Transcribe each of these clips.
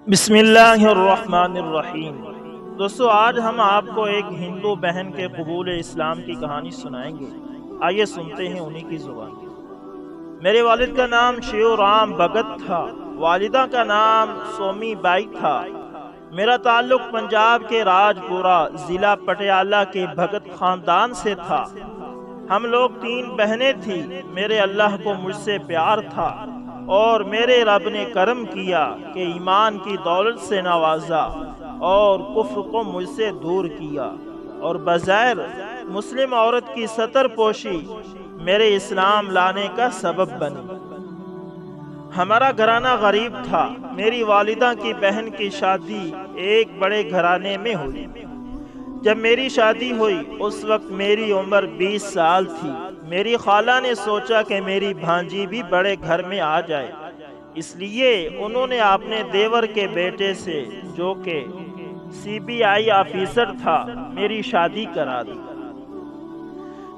بسم اللہ الرحمن الرحیم۔ دوستو، آج ہم آپ کو ایک ہندو بہن کے قبول اسلام کی کہانی سنائیں گے۔ آئیے سنتے ہیں انہی کی زبان۔ میرے والد کا نام شیو رام بھگت تھا، والدہ کا نام سومی بائی تھا۔ میرا تعلق پنجاب کے راج پورہ ضلع پٹیالہ کے بھگت خاندان سے تھا۔ ہم لوگ 3 بہنیں تھیں۔ میرے اللہ کو مجھ سے پیار تھا اور میرے رب نے کرم کیا کہ ایمان کی دولت سے نوازا اور کفر کو مجھ سے دور کیا، اور بظاہر مسلم عورت کی ستر پوشی میرے اسلام لانے کا سبب بنی۔ ہمارا گھرانہ غریب تھا۔ میری والدہ کی بہن کی شادی ایک بڑے گھرانے میں ہوئی۔ جب میری شادی ہوئی اس وقت میری عمر 20 سال تھی۔ میری خالہ نے سوچا کہ میری بھانجی بھی بڑے گھر میں آ جائے، اس لیے انہوں نے اپنے دیور کے بیٹے سے، جو کہ CBI آفیسر تھا، میری شادی کرا دی۔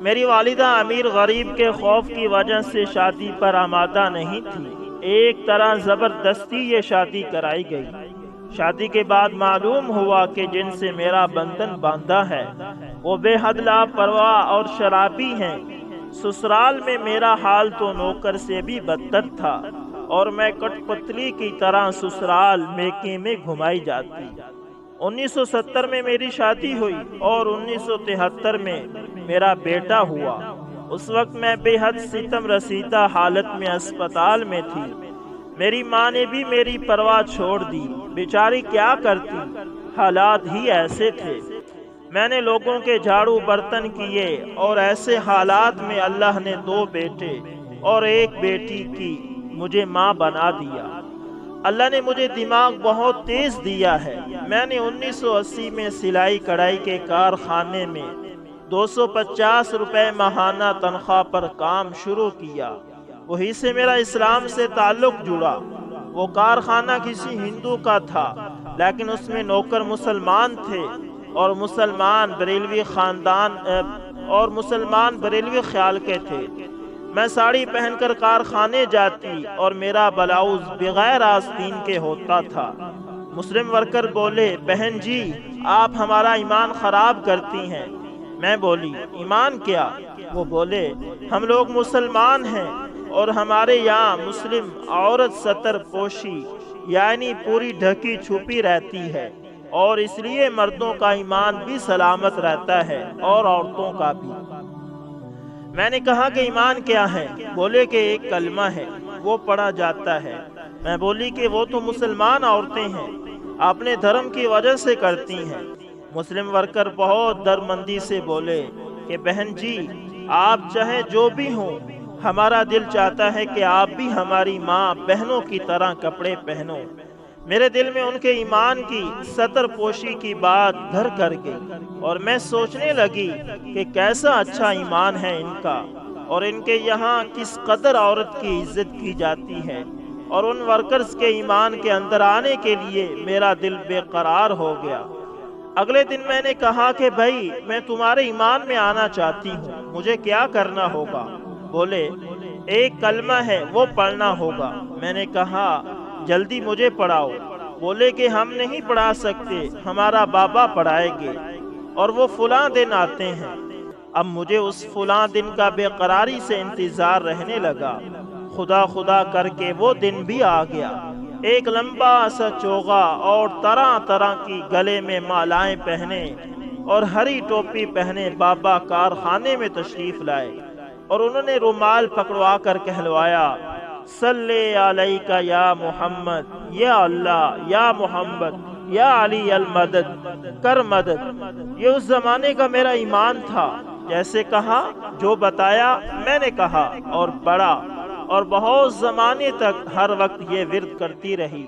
میری والدہ امیر غریب کے خوف کی وجہ سے شادی پر آمادہ نہیں تھی۔ ایک طرح زبردستی یہ شادی کرائی گئی۔ شادی کے بعد معلوم ہوا کہ جن سے میرا بندھن باندھا ہے وہ بے حد لاپرواہ اور شرابی ہیں۔ سسرال میں میرا حال تو نوکر سے بھی بدتر تھا، اور میں کٹ پتلی کی طرح سسرال میکے میں گھمائی جاتی۔ 1970 میں میری شادی ہوئی اور 1973 میں میرا بیٹا ہوا۔ اس وقت میں بے حد ستم رسیدہ حالت میں اسپتال میں تھی۔ میری ماں نے بھی میری پرواہ چھوڑ دی، بیچاری کیا کرتی، حالات ہی ایسے تھے۔ میں نے لوگوں کے جھاڑو برتن کیے، اور ایسے حالات میں اللہ نے 2 بیٹے اور 1 بیٹی کی مجھے ماں بنا دیا۔ اللہ نے مجھے دماغ بہت تیز دیا ہے۔ میں نے 1980 میں سلائی کڑھائی کے کارخانے میں 250 روپے ماہانہ تنخواہ پر کام شروع کیا۔ وہی سے میرا اسلام سے تعلق جڑا۔ وہ کارخانہ کسی ہندو کا تھا، لیکن اس میں نوکر مسلمان تھے اور مسلمان بریلوی خیال کے تھے۔ میں ساڑی پہن کر کارخانے جاتی اور میرا بلاؤز بغیر آستین کے ہوتا تھا۔ مسلم ورکر بولے، بہن جی آپ ہمارا ایمان خراب کرتی ہیں۔ میں بولی، ایمان کیا؟ وہ بولے، ہم لوگ مسلمان ہیں اور ہمارے یہاں مسلم عورت ستر پوشی یعنی پوری ڈھکی چھپی رہتی ہے، اور اس لیے مردوں کا ایمان بھی سلامت رہتا ہے اور عورتوں کا بھی۔ میں نے کہا کہ ایمان کیا ہے؟ بولے کہ ایک کلمہ ہے، وہ پڑھا جاتا ہے۔ میں بولی کہ وہ تو مسلمان عورتیں ہیں، اپنے دھرم کی وجہ سے کرتی ہیں۔ مسلم ورکر بہت درمندی سے بولے کہ بہن جی آپ چاہے جو بھی ہوں، ہمارا دل چاہتا ہے کہ آپ بھی ہماری ماں بہنوں کی طرح کپڑے پہنو۔ میرے دل میں ان کے ایمان کی ستر پوشی کی بات گھر کر گئی، اور میں سوچنے لگی کہ کیسا اچھا ایمان ہے ان کا، اور ان کے یہاں کس قدر عورت کی عزت کی جاتی ہے، اور ان ورکرز کے ایمان کے اندر آنے کے لیے میرا دل بے قرار ہو گیا۔ اگلے دن میں نے کہا کہ بھائی میں تمہارے ایمان میں آنا چاہتی ہوں، مجھے کیا کرنا ہوگا؟ بولے، ایک کلمہ ہے وہ پڑھنا ہوگا۔ میں نے کہا جلدی مجھے پڑھاؤ۔ بولے کہ ہم نہیں پڑھا سکتے، ہمارا بابا پڑھائے گے، اور وہ فلاں دن آتے ہیں۔ اب مجھے اس فلاں دن کا بے قراری سے انتظار رہنے لگا۔ خدا خدا کر کے وہ دن بھی آ گیا۔ ایک لمبا سا چوغا اور طرح طرح کی گلے میں مالائیں پہنے اور ہری ٹوپی پہنے بابا کارخانے میں تشریف لائے، اور انہوں نے رومال پکڑوا کر کہلوایا، صلی علیکہ یا محمد، یا اللہ، یا محمد، یا علی المدد، کر مدد۔ یہ اس زمانے کا میرا ایمان تھا۔ جیسے کہا، جو بتایا میں نے کہا اور پڑھا، اور بہت زمانے تک ہر وقت یہ ورد کرتی رہی۔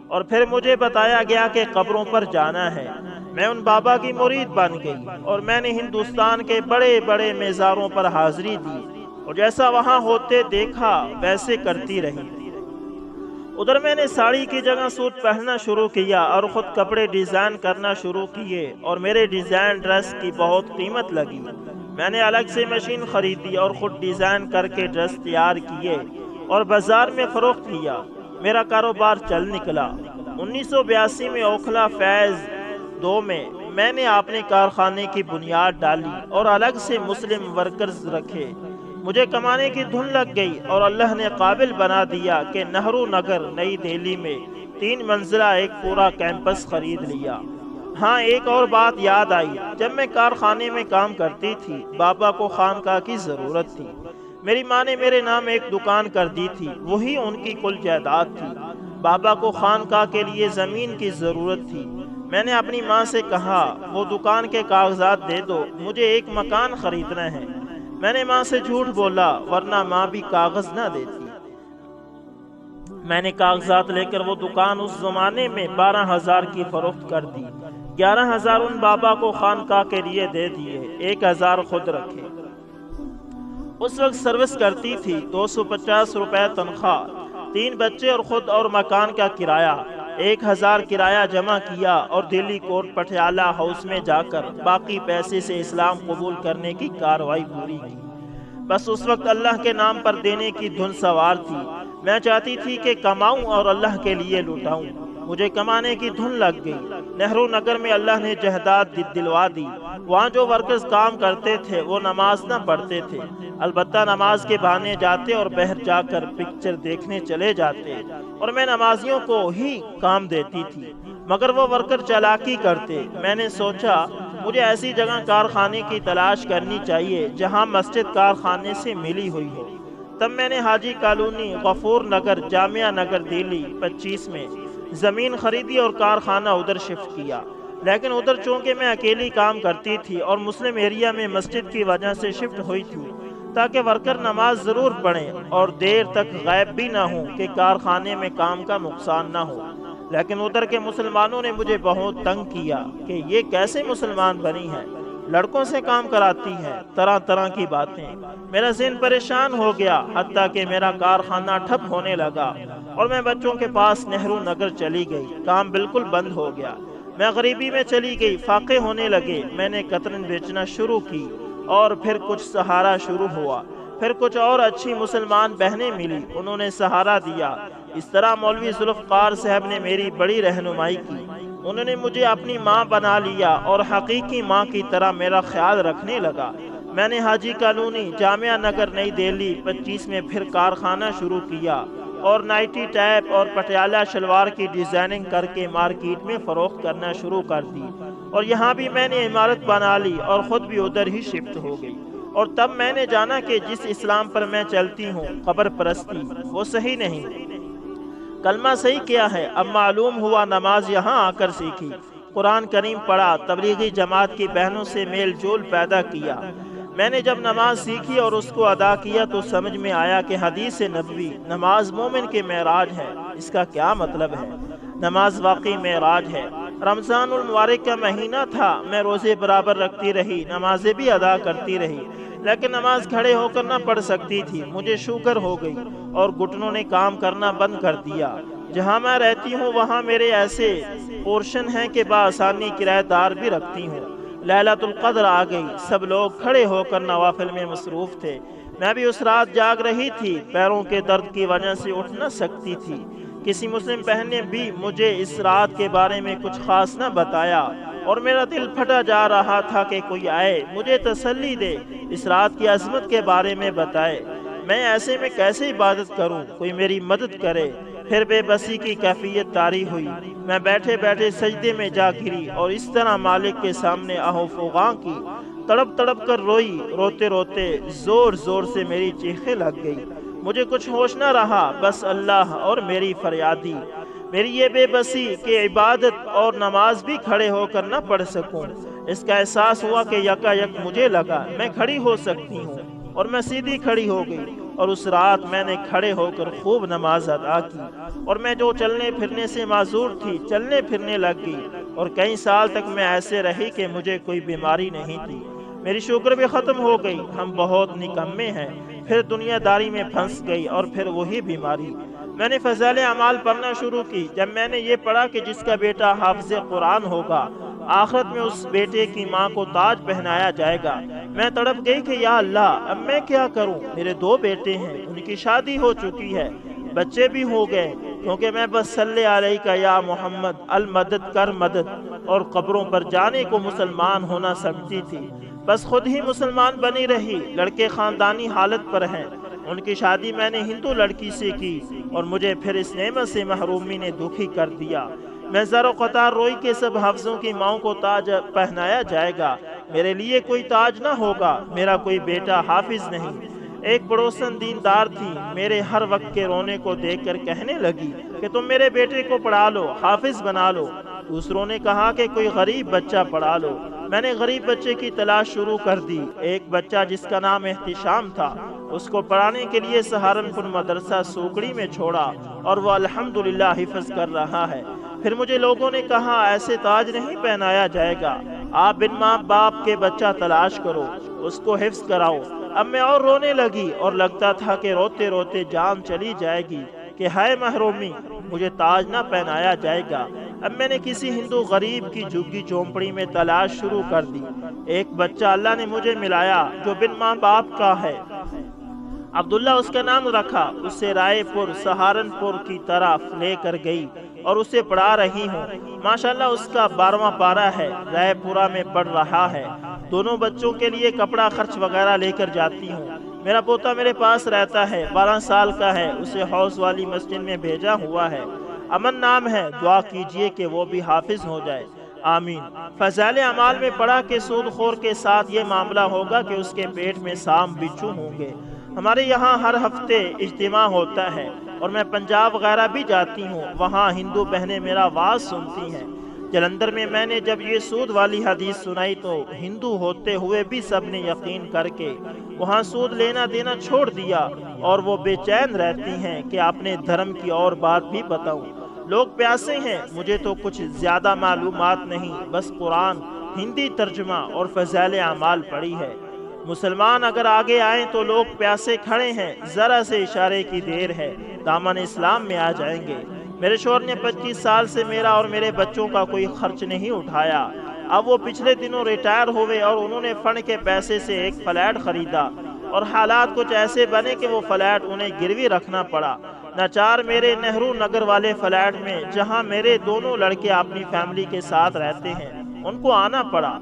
اور پھر مجھے بتایا گیا کہ قبروں پر جانا ہے۔ میں ان بابا کی مرید بن گئی، اور میں نے ہندوستان کے بڑے بڑے میزاروں پر حاضری دی، اور جیسا وہاں ہوتے دیکھا ویسے کرتی رہی۔ ادھر میں نے ساڑی کی جگہ سوٹ پہننا شروع کیا اور خود کپڑے ڈیزائن کرنا شروع کیے، اور میرے ڈیزائن ڈریس کی بہت قیمت لگی۔ میں نے الگ سے مشین خریدی اور خود ڈیزائن کر کے ڈریس تیار کیے اور بازار میں فروخت کیا۔ میرا کاروبار چل نکلا۔ 1982 میں اوکھلا فیض 2 میں نے اپنے کارخانے کی بنیاد ڈالی اور الگ سے مسلم ورکرز رکھے۔ مجھے کمانے کی دھن لگ گئی اور اللہ نے قابل بنا دیا کہ نہرو نگر نئی دہلی میں 3 منزلہ ایک پورا کیمپس خرید لیا۔ ہاں، ایک اور بات یاد آئی، جب میں کارخانے میں کام کرتی تھی بابا کو خانقاہ کی ضرورت تھی۔ میری ماں نے میرے نام ایک دکان کر دی تھی، وہی ان کی کل جائیداد تھی۔ بابا کو خانقاہ کے لیے زمین کی ضرورت تھی۔ میں نے اپنی ماں سے کہا وہ دکان کے کاغذات دے دو، مجھے ایک مکان خریدنا ہے۔ میں نے ماں سے جھوٹ بولا ورنہ ماں بھی کاغذ نہ دیتی۔ میں نے کاغذات لے کر وہ دکان اس زمانے میں 12,000 کی فروخت کر دی۔ 11,000 ان بابا کو خانقاہ کے لیے دے دیے، 1,000 خود رکھے۔ اس وقت سروس کرتی تھی، 250 روپے تنخواہ، 3 بچے اور خود اور مکان کا کرایہ۔ 1,000 کرایہ جمع کیا اور دلی کورٹ پٹیالہ ہاؤس میں جا کر باقی پیسے سے اسلام قبول کرنے کی کارروائی پوری کی۔ بس اس وقت اللہ کے نام پر دینے کی دھن سوار تھی۔ میں چاہتی تھی کہ کماؤں اور اللہ کے لیے لوٹاؤں۔ مجھے کمانے کی دھن لگ گئی۔ نہرو نگر میں اللہ نے جائیداد دلوا دی۔ وہاں جو ورکرز کام کرتے تھے وہ نماز نہ پڑھتے تھے، البتہ نماز کے بہانے جاتے اور باہر جا کر پکچر دیکھنے چلے جاتے، اور میں نمازیوں کو ہی کام دیتی تھی، مگر وہ ورکر چالاکی کرتے۔ میں نے سوچا مجھے ایسی جگہ کارخانے کی تلاش کرنی چاہیے جہاں مسجد کارخانے سے ملی ہوئی ہو۔ تب میں نے حاجی کالونی، غفور نگر، جامعہ نگر دہلی 25 میں زمین خریدی اور کارخانہ ادھر شفٹ کیا۔ لیکن ادھر چونکہ میں اکیلی کام کرتی تھی اور مسلم ایریا میں مسجد کی وجہ سے شفٹ ہوئی تھی تاکہ ورکر نماز ضرور پڑھیں اور دیر تک غائب بھی نہ ہوں کہ کارخانے میں کام کا نقصان نہ ہو۔ لیکن ادھر کے مسلمانوں نے مجھے بہت تنگ کیا کہ یہ کیسے مسلمان بنی ہے، لڑکوں سے کام کراتی ہے، طرح طرح کی باتیں۔ میرا ذہن پریشان ہو گیا، حتیٰ کہ میرا کارخانہ ٹھپ ہونے لگا اور میں بچوں کے پاس نہرو نگر چلی گئی۔ کام بالکل بند ہو گیا۔ میں غریبی میں چلی گئی، فاقے ہونے لگے۔ میں نے قطرن بیچنا شروع کی اور پھر کچھ سہارا شروع ہوا۔ پھر کچھ اور اچھی مسلمان بہنیں ملی، انہوں نے سہارا دیا۔ اس طرح مولوی ذوالفقار صاحب نے میری بڑی رہنمائی کی۔ انہوں نے مجھے اپنی ماں بنا لیا اور حقیقی ماں کی طرح میرا خیال رکھنے لگا۔ میں نے حاجی کالونی، جامعہ نگر نئی دہلی 25 میں پھر کارخانہ شروع کیا اور نائٹی ٹیپ اور پٹیالہ شلوار کی ڈیزائننگ کر کے مارکیٹ میں فروخت کرنا شروع کر دی، اور یہاں بھی میں نے عمارت بنا لی اور خود بھی ادھر ہی شفٹ ہو گئی۔ اور تب میں نے جانا کہ جس اسلام پر میں چلتی ہوں، قبر پرستی، وہ صحیح نہیں۔ کلمہ صحیح کیا ہے؟ اب معلوم ہوا، نماز یہاں آ کر سیکھی، قرآن کریم پڑھا، تبلیغی جماعت کی بہنوں سے میل جول پیدا کیا۔ میں نے جب نماز سیکھی اور اس کو ادا کیا تو سمجھ میں آیا کہ حدیث نبوی نماز مومن کے معراج ہے۔ اس کا کیا مطلب ہے؟ نماز واقعی معراج ہے۔ رمضان المبارک کا مہینہ تھا، میں روزے برابر رکھتی رہی، نمازیں بھی ادا کرتی رہی، لیکن نماز کھڑے ہو کر نہ پڑھ سکتی تھی۔ مجھے شوگر ہو گئی اور گھٹنوں نے کام کرنا بند کر دیا۔ جہاں میں رہتی ہوں وہاں میرے ایسے پورشن ہیں کہ بآسانی کرایہ دار بھی رکھتی ہوں۔ لیلۃ القدر آ گئی، سب لوگ کھڑے ہو کر نوافل میں مصروف تھے۔ میں بھی اس رات جاگ رہی تھی، پیروں کے درد کی وجہ سے اٹھ نہ سکتی تھی۔ کسی مسلم بہن نے بھی مجھے اس رات کے بارے میں کچھ خاص نہ بتایا اور میرا دل پھٹا جا رہا تھا کہ کوئی آئے، مجھے تسلی دے، اس رات کی عظمت کے بارے میں بتائے۔ میں ایسے میں کیسے عبادت کروں؟ کوئی میری مدد کرے۔ پھر بے بسی کی کیفیت طاری ہوئی۔ میں بیٹھے بیٹھے سجدے میں جا گری اور اس طرح مالک کے سامنے آہو فغاں کی، تڑپ تڑپ کر روئی۔ روتے روتے زور زور سے میری چیخیں لگ گئی۔ مجھے کچھ ہوش نہ رہا، بس اللہ اور میری فریادی، میری یہ بے بسی کہ عبادت اور نماز بھی کھڑے ہو کر نہ پڑھ سکوں۔ اس کا احساس ہوا کہ یکا یک مجھے لگا میں کھڑی ہو سکتی ہوں، اور میں سیدھی کھڑی ہو گئی۔ اور اس رات میں نے کھڑے ہو کر خوب نماز ادا کی، اور میں جو چلنے پھرنے سے معذور تھی چلنے پھرنے لگ گئی، اور کئی سال تک میں ایسے رہی کہ مجھے کوئی بیماری نہیں تھی۔ میری شوگر بھی ختم ہو گئی۔ ہم بہت نکمے ہیں۔ پھر دنیا داری میں پھنس گئی اور پھر وہی بیماری۔ میں نے فضائل اعمال پڑھنا شروع کی۔ جب میں نے یہ پڑھا کہ جس کا بیٹا حافظ قرآن ہوگا آخرت میں اس بیٹے کی ماں کو تاج پہنایا جائے گا، میں تڑپ گئی کہ یا اللہ اب میں کیا کروں؟ میرے 2 بیٹے ہیں، ان کی شادی ہو چکی ہے، بچے بھی ہو گئے، کیونکہ میں بس صلی علیہ یا محمد المدد کر مدد اور قبروں پر جانے کو مسلمان ہونا سمجھتی تھی۔ بس خود ہی مسلمان بنی رہی۔ لڑکے خاندانی حالت پر ہیں، ان کی شادی میں نے ہندو لڑکی سے کی اور مجھے پھر اس نعمت سے محرومی نے دکھی کر دیا۔ میں زر و قطار روئی کہ سب حافظوں کی ماؤں کو تاج پہنایا جائے گا، میرے لیے کوئی تاج نہ ہوگا، میرا کوئی بیٹا حافظ نہیں۔ ایک پڑوسن دیندار تھی، میرے ہر وقت کے رونے کو دیکھ کر کہنے لگی کہ تم میرے بیٹے کو پڑھا لو، حافظ بنا لو۔ دوسروں نے کہا کہ کوئی غریب بچہ پڑھا لو۔ میں نے غریب بچے کی تلاش شروع کر دی۔ ایک بچہ جس کا نام احتشام تھا، اس کو پڑھانے کے لیے سہارنپور مدرسہ سوکڑی میں چھوڑا اور وہ الحمدللہ حفظ کر رہا ہے۔ پھر مجھے لوگوں نے کہا ایسے تاج نہیں پہنایا جائے گا، آپ بن ماں باپ کے بچہ تلاش کرو، اس کو حفظ کراؤ۔ اب میں اور رونے لگی اور لگتا تھا کہ روتے روتے جان چلی جائے گی کہ ہائے محرومی، مجھے تاج نہ پہنایا جائے گا۔ اب میں نے کسی ہندو غریب کی جھگی چونپڑی میں تلاش شروع کر دی۔ ایک بچہ اللہ نے مجھے ملایا جو بن ماں باپ کا ہے، عبداللہ اس کا نام رکھا۔ اسے رائے پور سہارنپور کی طرف لے کر گئی اور اسے پڑھا رہی ہوں۔ ماشاءاللہ اس کا 12واں پارہ ہے، رائے پورہ میں پڑھ رہا ہے۔ دونوں بچوں کے لیے کپڑا خرچ وغیرہ لے کر جاتی ہوں۔ میرا پوتا میرے پاس رہتا ہے، 12 سال کا ہے، اسے حوض والی مسجد میں بھیجا ہوا ہے۔ امن نام ہے، دعا کیجئے کہ وہ بھی حافظ ہو جائے، آمین۔ فضائل اعمال میں پڑھا کہ سود خور کے ساتھ یہ معاملہ ہوگا کہ اس کے پیٹ میں سام بچھو ہوں گے۔ ہمارے یہاں ہر ہفتے اجتماع ہوتا ہے اور میں پنجاب وغیرہ بھی جاتی ہوں، وہاں ہندو بہنیں میرا واز سنتی ہیں۔ جلندھر میں میں نے جب یہ سود والی حدیث سنائی تو ہندو ہوتے ہوئے بھی سب نے یقین کر کے وہاں سود لینا دینا چھوڑ دیا، اور وہ بے چین رہتی ہیں کہ اپنے دھرم کی اور بات بھی بتاؤں۔ لوگ پیاسے ہیں، مجھے تو کچھ زیادہ معلومات نہیں، بس قرآن ہندی ترجمہ اور فضائل اعمال پڑھی ہے۔ مسلمان اگر آگے آئیں تو لوگ پیاسے کھڑے ہیں، ذرا سے اشارے کی دیر ہے، دامن اسلام میں آ جائیں گے۔ میرے شوہر نے 25 سال سے میرا اور میرے بچوں کا کوئی خرچ نہیں اٹھایا۔ اب وہ پچھلے دنوں ریٹائر ہوئے اور انہوں نے فنڈ کے پیسے سے ایک فلیٹ خریدا، اور حالات کچھ ایسے بنے کہ وہ فلیٹ انہیں گروی رکھنا پڑا۔ ناچار میرے نہرو نگر والے فلیٹ میں، جہاں میرے دونوں لڑکے اپنی فیملی کے ساتھ رہتے ہیں، ان کو آنا پڑا۔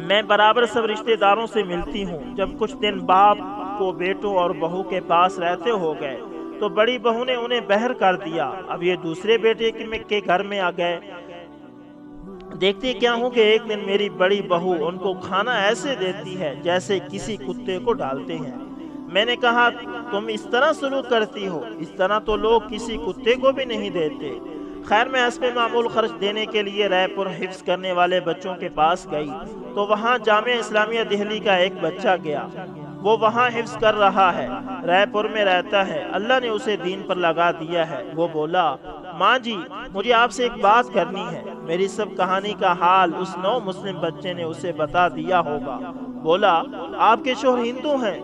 میں برابر سب رشتہ داروں سے ملتی ہوں۔ جب کچھ دن باپ کو بیٹوں اور بہو کے پاس رہتے ہو گئے تو بڑی بہو نے انہیں بہر کر دیا۔ اب یہ دوسرے بیٹے کے گھر میں آ گئے۔ دیکھتے کیا ہوں کہ ایک دن میری بڑی بہو ان کو کھانا ایسے دیتی ہے جیسے کسی کتے کو ڈالتے ہیں۔ میں نے کہا تم اس طرح سلوک کرتی ہو، اس طرح تو لوگ کسی کتے کو بھی نہیں دیتے۔ خیر میں حسب معمول خرچ دینے کے لیے رائے پور حفظ کرنے والے بچوں کے پاس گئی تو وہاں جامعہ اسلامیہ دہلی کا ایک بچہ گیا، وہ وہاں حفظ کر رہا ہے، رائے پور میں رہتا ہے، اللہ نے اسے دین پر لگا دیا ہے۔ وہ بولا ماں جی مجھے آپ سے ایک بات کرنی ہے۔ میری سب کہانی کا حال اس نو مسلم بچے نے اسے بتا دیا ہوگا۔ بولا آپ کے شوہر ہندو ہیں،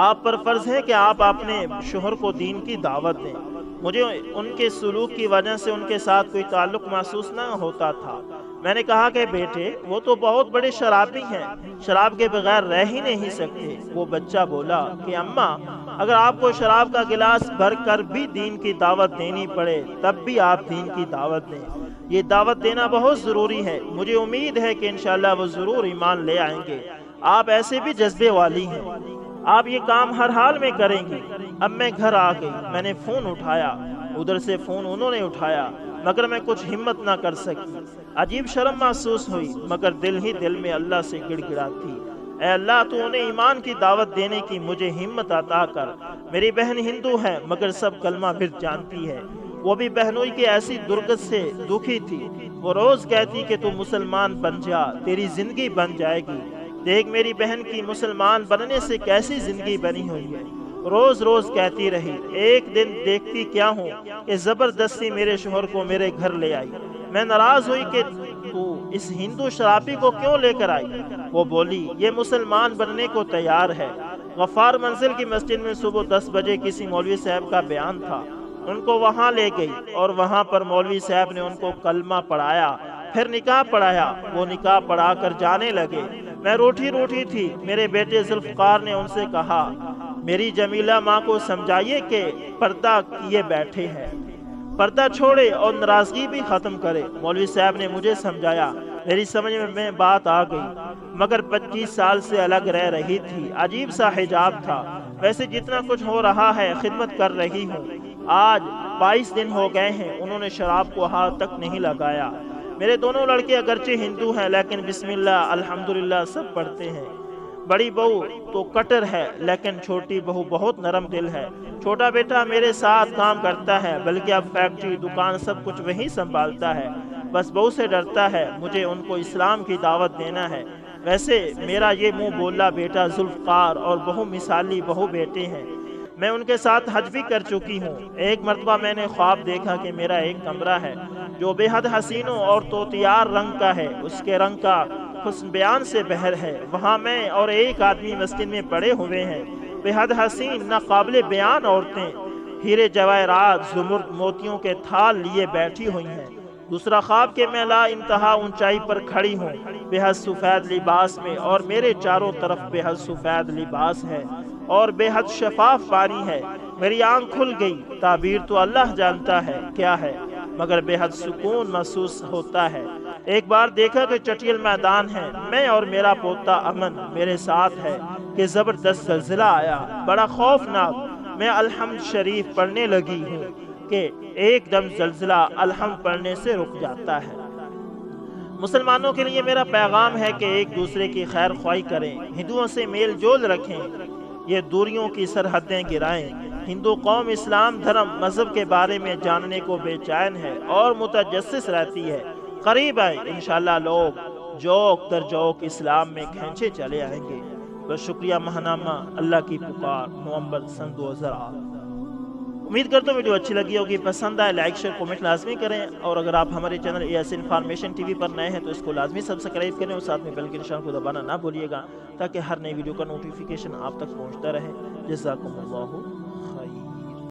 آپ پر فرض ہے کہ آپ اپنے شوہر کو دین کی دعوت دیں۔ مجھے ان کے سلوک کی وجہ سے ان کے ساتھ کوئی تعلق محسوس نہ ہوتا تھا۔ میں نے کہا کہ بیٹے وہ تو بہت بڑے شرابی ہیں، شراب کے بغیر رہ ہی نہیں سکتے۔ وہ بچہ بولا کہ اماں اگر آپ کو شراب کا گلاس بھر کر بھی دین کی دعوت دینی پڑے تب بھی آپ دین کی دعوت دیں، یہ دعوت دینا بہت ضروری ہے۔ مجھے امید ہے کہ انشاءاللہ وہ ضرور ایمان لے آئیں گے، آپ ایسے بھی جذبے والی ہیں، آپ یہ کام ہر حال میں کریں گی۔ اب میں گھر آ گئی، میں نے فون اٹھایا، ادھر سے فون انہوں نے اٹھایا، مگر میں کچھ ہمت نہ کر سکی۔ عجیب شرم محسوس ہوئی، مگر دل ہی دل میں اللہ سے گڑ گڑاتی، اے اللہ تو انہیں ایمان کی دعوت دینے کی مجھے ہمت عطا کر۔ میری بہن ہندو ہے مگر سب کلمہ پھر جانتی ہے، وہ بھی بہنوئی کی ایسی درگت سے دکھی تھی، وہ روز کہتی کہ تو مسلمان بن جا، تیری زندگی بن جائے گی۔ دیکھ میری بہن کی مسلمان بننے سے کیسی زندگی بنی ہوئی ہے، روز روز کہتی رہی۔ ایک دن دیکھتی کیا ہوں کہ زبردستی میرے شوہر کو میرے گھر لے آئی۔ میں ناراض ہوئی کہ تو اس ہندو شرابی کو کیوں لے کر آئی؟ وہ بولی یہ مسلمان بننے کو تیار ہے۔ غفار منزل کی مسجد میں صبح 10 بجے کسی مولوی صاحب کا بیان تھا، ان کو وہاں لے گئی اور وہاں پر مولوی صاحب نے ان کو کلمہ پڑھایا، پھر نکاح پڑھایا۔ وہ نکاح پڑھا کر جانے لگے۔ میں روٹھی روٹھی تھی۔ میرے بیٹے ذوالفقار نے ان سے کہا میری جمیلہ ماں کو سمجھائیے کہ پردہ کیے بیٹھے ہیں، پردہ چھوڑے اور ناراضگی بھی ختم کرے۔ مولوی صاحب نے مجھے سمجھایا، میری سمجھ میں بات آ گئی، مگر 25 سال سے الگ رہ رہی تھی، عجیب سا حجاب تھا۔ ویسے جتنا کچھ ہو رہا ہے خدمت کر رہی ہوں۔ آج 22 دن ہو گئے ہیں انہوں نے شراب کو ہاتھ تک نہیں لگایا۔ میرے دونوں لڑکے اگرچہ ہندو ہیں لیکن بسم اللہ الحمدللہ سب پڑھتے ہیں۔ بڑی بہو تو کٹر ہے لیکن چھوٹی بہو بہت نرم دل ہے۔ چھوٹا بیٹا میرے ساتھ کام کرتا ہے، بلکہ اب فیکٹری دکان سب کچھ وہی سنبھالتا ہے، بس بہو سے ڈرتا ہے، مجھے ان کو اسلام کی دعوت دینا ہے۔ ویسے میرا یہ منہ بولا بیٹا ذوالفقار اور بہو مثالی بہو بیٹے ہیں، میں ان کے ساتھ حج بھی کر چکی ہوں۔ ایک مرتبہ میں نے خواب دیکھا کہ میرا ایک کمرہ ہے جو بے حد حسینوں اور توتیار رنگ کا ہے، اس کے رنگ کا حسن بیان سے بہر ہے۔ وہاں میں اور ایک آدمی مسجد میں پڑے ہوئے ہیں، بے حد حسین ناقابل بیان عورتیں ہیرے جواہرات زمرد موتیوں کے تھال لیے بیٹھی ہوئی ہیں۔ دوسرا خواب کہ میں لا انتہا اونچائی پر کھڑی ہوں بے حد سفید لباس میں، اور میرے چاروں طرف بے حد سفید لباس ہے اور بے حد شفاف پانی ہے۔ میری آنکھ کھل گئی، تعبیر تو اللہ جانتا ہے کیا ہے، مگر بے حد سکون محسوس ہوتا ہے۔ ایک بار دیکھا کہ چٹیل میدان ہے، میں اور میرا پوتا امن میرے ساتھ ہے کہ زبردست زلزلہ آیا، بڑا خوفناک۔ میں الحمد شریف پڑھنے لگی ہوں کہ ایک دم زلزلہ الحمد پڑھنے سے رک جاتا ہے۔ مسلمانوں کے لیے میرا پیغام ہے کہ ایک دوسرے کی خیر خواہی کریں، ہندوؤں سے میل جول رکھیں، یہ دوریوں کی سرحدیں گرائیں۔ ہندو قوم اسلام دھرم مذہب کے بارے میں جاننے کو بے چین ہے اور متجسس رہتی ہے۔ قریب آئے انشاءاللہ لوگ جوک در جوک اسلام میں کھینچے چلے آئیں گے۔ بس شکریہ ماہنامہ اللہ کی پکار نومبر سن 2008۔ امید کرتا ہوں ویڈیو اچھی لگی ہوگی، پسند آئے لائک شیئر کومنٹ لازمی کریں، اور اگر آپ ہمارے چینل ایس انفارمیشن ٹی وی پر نئے ہیں تو اس کو لازمی سبسکرائب کریں اور ساتھ میں بیل کے نشان کو دبانا نہ بھولیے گا تاکہ ہر نئی ویڈیو کا نوٹیفیکیشن آپ تک پہنچتا رہے۔ جزاکم اللہ خیر۔